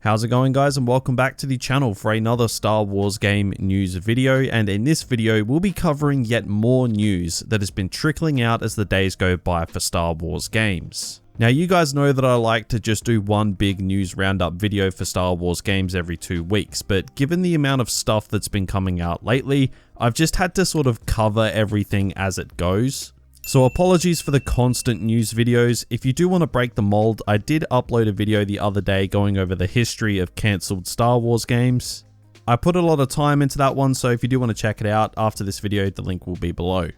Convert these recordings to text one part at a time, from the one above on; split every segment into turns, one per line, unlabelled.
How's it going, guys, and welcome back to the channel for another Star Wars game news video. And in this video we'll be covering yet more news that has been trickling out as the days go by for Star Wars games. Now, you guys know that I like to just do one big news roundup video for Star Wars games every 2 weeks, but given the amount of stuff that's been coming out lately, I've just had to sort of cover everything as it goes. So apologies for the constant news videos. If you do want to break the mold, I did upload a video the other day going over the history of cancelled Star Wars games. I put a lot of time into that one, so if you do want to check it out after this video, the link will be below.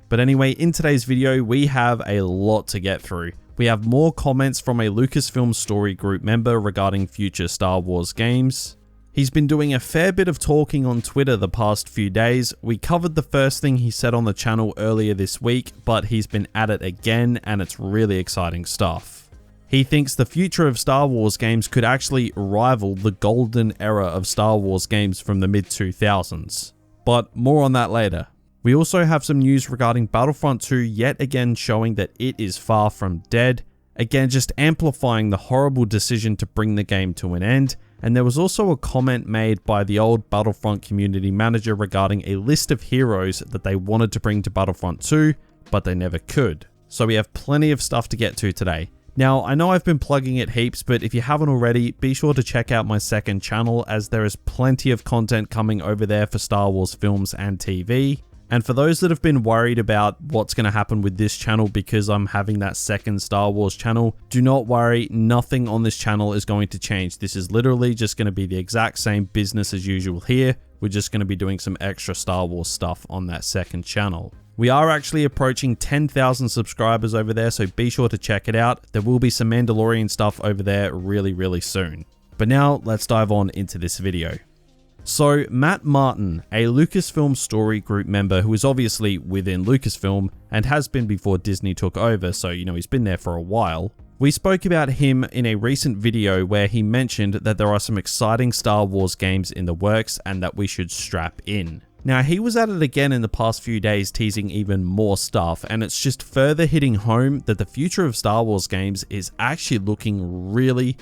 But anyway, in today's video, we have a lot to get through. We have more comments from a Lucasfilm Story Group member regarding future Star Wars games. He's been doing a fair bit of talking on Twitter the past few days. We covered the first thing he said on the channel earlier this week, but he's been at it again, and it's really exciting stuff. He thinks the future of Star Wars games could actually rival the golden era of Star Wars games from the mid-2000s. But more on that later. We also have some news regarding Battlefront 2 yet again showing that it is far from dead. Again, just amplifying the horrible decision to bring the game to an end. And there was also a comment made by the old Battlefront community manager regarding a list of heroes that they wanted to bring to Battlefront 2, but they never could. So we have plenty of stuff to get to today. Now, I know I've been plugging it heaps, but if you haven't already, be sure to check out my second channel, as there is plenty of content coming over there for Star Wars films and TV. And for those that have been worried about what's going to happen with this channel because I'm having that second Star Wars channel, do not worry, nothing on this channel is going to change. This is literally just going to be the exact same business as usual here. We're just going to be doing some extra Star Wars stuff on that second channel. We are actually approaching 10,000 subscribers over there, so be sure to check it out. There will be some Mandalorian stuff over there really soon. But now let's dive on into this video. So, Matt Martin, a Lucasfilm Story Group member who is obviously within Lucasfilm and has been before Disney took over, so he's been there for a while. We spoke about him in a recent video where he mentioned that there are some exciting Star Wars games in the works and that we should strap in. Now, he was at it again in the past few days teasing even more stuff, and it's just further hitting home that the future of Star Wars games is actually looking really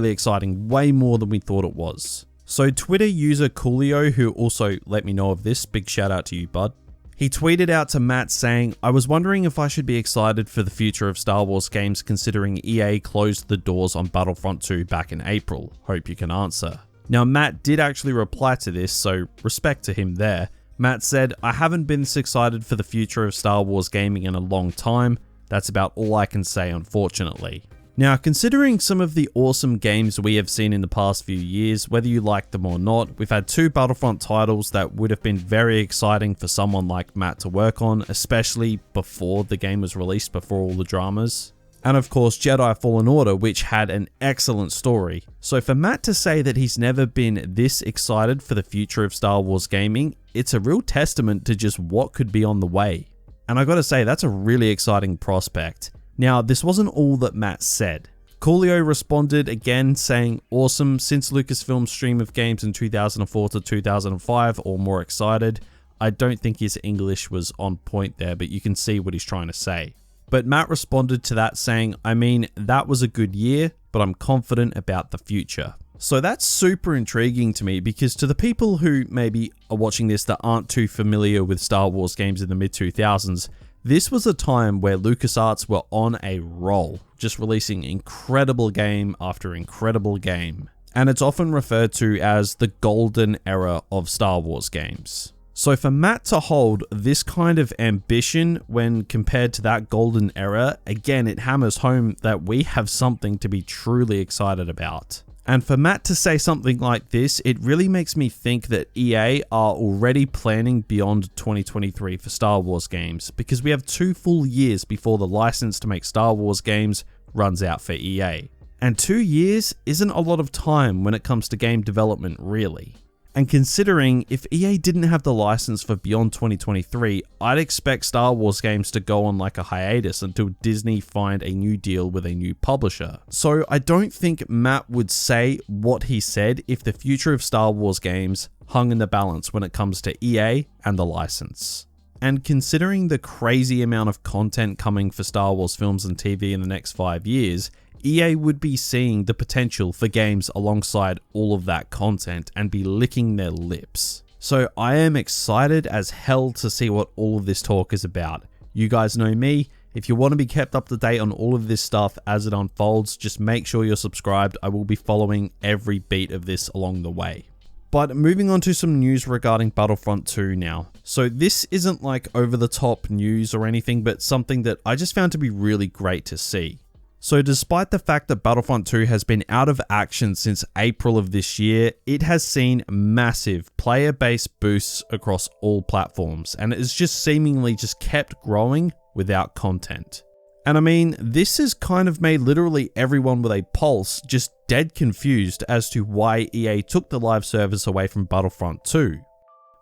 exciting, way more than we thought it was. So Twitter user Coolio, who also let me know of this, big shout out to you, bud. He tweeted out to Matt saying, "I was wondering if I should be excited for the future of Star Wars games considering EA closed the doors on Battlefront 2 back in April. Hope you can answer." Now, Matt did actually reply to this, so respect to him there. Matt said, "I haven't been this excited for the future of Star Wars gaming in a long time. That's about all I can say, unfortunately." Now, considering some of the awesome games we have seen in the past few years, whether you like them or not, we've had 2 Battlefront titles that would have been very exciting for someone like Matt to work on, especially before the game was released, before all the dramas. And of course, Jedi Fallen Order, which had an excellent story. So for Matt to say that he's never been this excited for the future of Star Wars gaming, it's a real testament to just what could be on the way. And I gotta say, that's a really exciting prospect. Now, this wasn't all that Matt said. Coolio responded again saying, "Awesome, since Lucasfilm's stream of games in 2004 to 2005, or more excited." I don't think his English was on point there, but you can see what he's trying to say. But Matt responded to that saying, "I mean, that was a good year, but I'm confident about the future." So that's super intriguing to me, because to the people who maybe are watching this that aren't too familiar with Star Wars games in the mid-2000s, this was a time where LucasArts were on a roll, just releasing incredible game after incredible game. And it's often referred to as the golden era of Star Wars games. So for Matt to hold this kind of ambition when compared to that golden era, again, it hammers home that we have something to be truly excited about. And for Matt to say something like this, it really makes me think that EA are already planning beyond 2023 for Star Wars games, because we have 2 full years before the license to make Star Wars games runs out for EA. And 2 years isn't a lot of time when it comes to game development, really. And considering if EA didn't have the license for beyond 2023, I'd expect Star Wars games to go on like a hiatus until Disney find a new deal with a new publisher. So I don't think Matt would say what he said if the future of Star Wars games hung in the balance when it comes to EA and the license. And considering the crazy amount of content coming for Star Wars films and TV in the next 5 years, EA would be seeing the potential for games alongside all of that content and be licking their lips. So I am excited as hell to see what all of this talk is about. You guys know me. If you want to be kept up to date on all of this stuff as it unfolds, just make sure you're subscribed. I will be following every beat of this along the way. But moving on to some news regarding Battlefront 2 now. So this isn't like over the top news or anything, but something that I just found to be really great to see. So despite the fact that Battlefront 2 has been out of action since April of this year, it has seen massive player base boosts across all platforms, and it has just seemingly just kept growing without content. And I mean, this has kind of made literally everyone with a pulse just dead confused as to why EA took the live service away from Battlefront 2.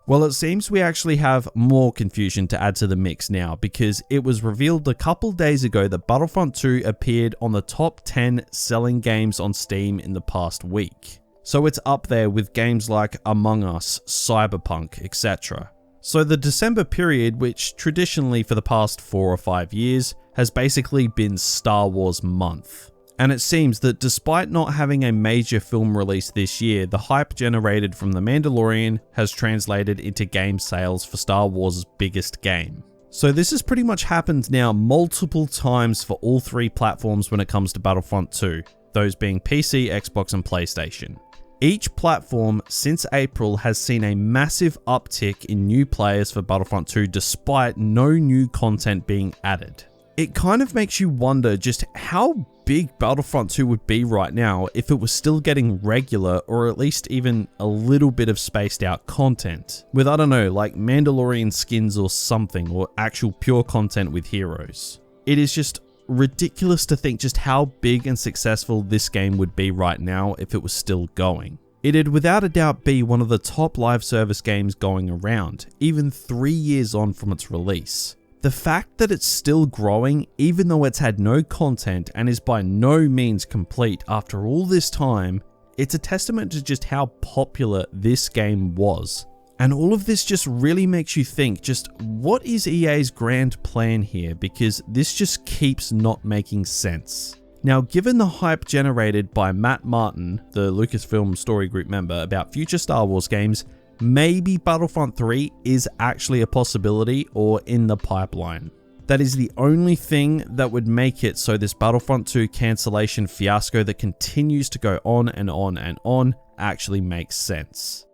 Well, it seems we actually have more confusion to add to the mix now, because it was revealed a couple days ago that Battlefront 2 appeared on the top 10 selling games on Steam in the past week. So it's up there with games like Among Us, Cyberpunk, etc. So the December period, which traditionally for the past 4 or 5 years, has basically been Star Wars month. And it seems that despite not having a major film release this year, the hype generated from The Mandalorian has translated into game sales for Star Wars' biggest game. So this has pretty much happened now multiple times for all 3 platforms when it comes to Battlefront 2, those being PC, Xbox and PlayStation. Each platform since April has seen a massive uptick in new players for Battlefront 2 despite no new content being added. It kind of makes you wonder just how big Battlefront 2 would be right now if it was still getting regular or at least even a little bit of spaced out content. With, I don't know, like Mandalorian skins or something, or actual pure content with heroes. It is just ridiculous to think just how big and successful this game would be right now if it was still going. It'd without a doubt be one of the top live service games going around, even 3 years on from its release. The fact that it's still growing, even though it's had no content and is by no means complete after all this time, it's a testament to just how popular this game was. And all of this just really makes you think, just what is EA's grand plan here? Because this just keeps not making sense. Now, given the hype generated by Matt Martin, the Lucasfilm Story Group member, about future Star Wars games, maybe Battlefront 3 is actually a possibility or in the pipeline. That is the only thing that would make it so this Battlefront 2 cancellation fiasco that continues to go on and on and on actually makes sense.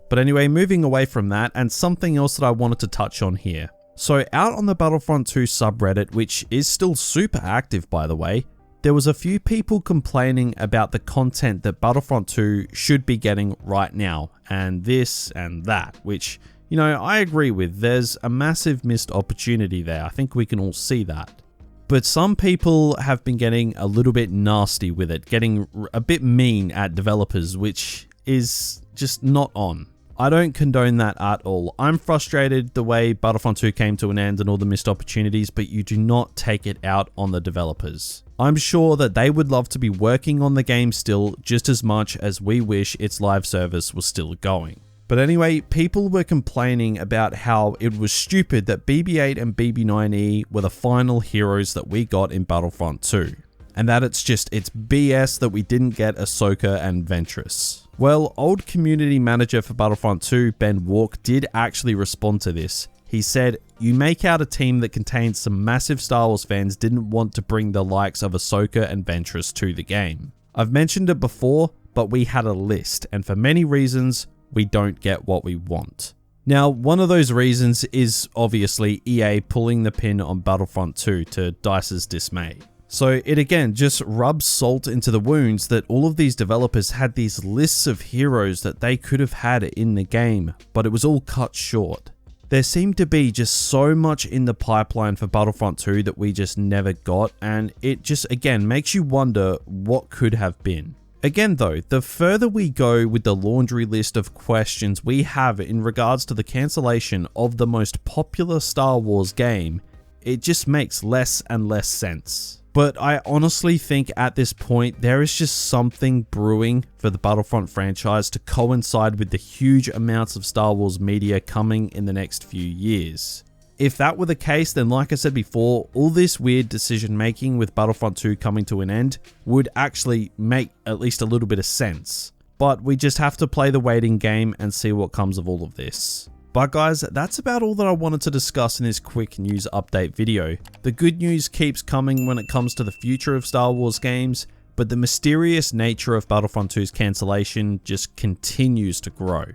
But anyway, moving away from that, and something else that I wanted to touch on here. So out on the Battlefront 2 subreddit, which is still super active by the way, there was a few people complaining about the content that Battlefront 2 should be getting right now, and this and that, which, you know, I agree with. There's a massive missed opportunity there. I think we can all see that. But some people have been getting a little bit nasty with it, getting a bit mean at developers, which is just not on. I don't condone that at all. I'm frustrated the way Battlefront 2 came to an end and all the missed opportunities, but you do not take it out on the developers. I'm sure that they would love to be working on the game still just as much as we wish its live service was still going. But anyway, people were complaining about how it was stupid that BB-8 and BB-9E were the final heroes that we got in Battlefront 2. And that it's BS that we didn't get Ahsoka and Ventress. Well, old community manager for Battlefront 2, Ben Walk, did actually respond to this. He said, "You make out a team that contains some massive Star Wars fans didn't want to bring the likes of Ahsoka and Ventress to the game. I've mentioned it before, but we had a list, and for many reasons, we don't get what we want." Now, one of those reasons is obviously EA pulling the pin on Battlefront 2 to DICE's dismay. So it again just rubs salt into the wounds that all of these developers had these lists of heroes that they could have had in the game, but it was all cut short. There seemed to be just so much in the pipeline for Battlefront 2 that we just never got, and it just again makes you wonder what could have been. Again though, the further we go with the laundry list of questions we have in regards to the cancellation of the most popular Star Wars game, it just makes less and less sense. But I honestly think at this point, there is just something brewing for the Battlefront franchise to coincide with the huge amounts of Star Wars media coming in the next few years. If that were the case, then like I said before, all this weird decision making with Battlefront 2 coming to an end would actually make at least a little bit of sense. But we just have to play the waiting game and see what comes of all of this. But guys, that's about all that I wanted to discuss in this quick news update video. The good news keeps coming when it comes to the future of Star Wars games, but the mysterious nature of Battlefront 2's cancellation just continues to grow.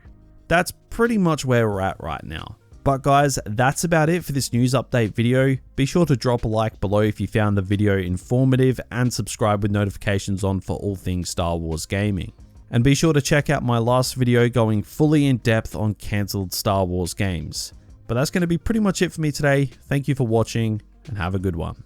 That's pretty much where we're at right now. But guys, that's about it for this news update video. Be sure to drop a like below if you found the video informative and subscribe with notifications on for all things Star Wars gaming. And be sure to check out my last video going fully in depth on cancelled Star Wars games. But that's going to be pretty much it for me today. Thank you for watching and have a good one.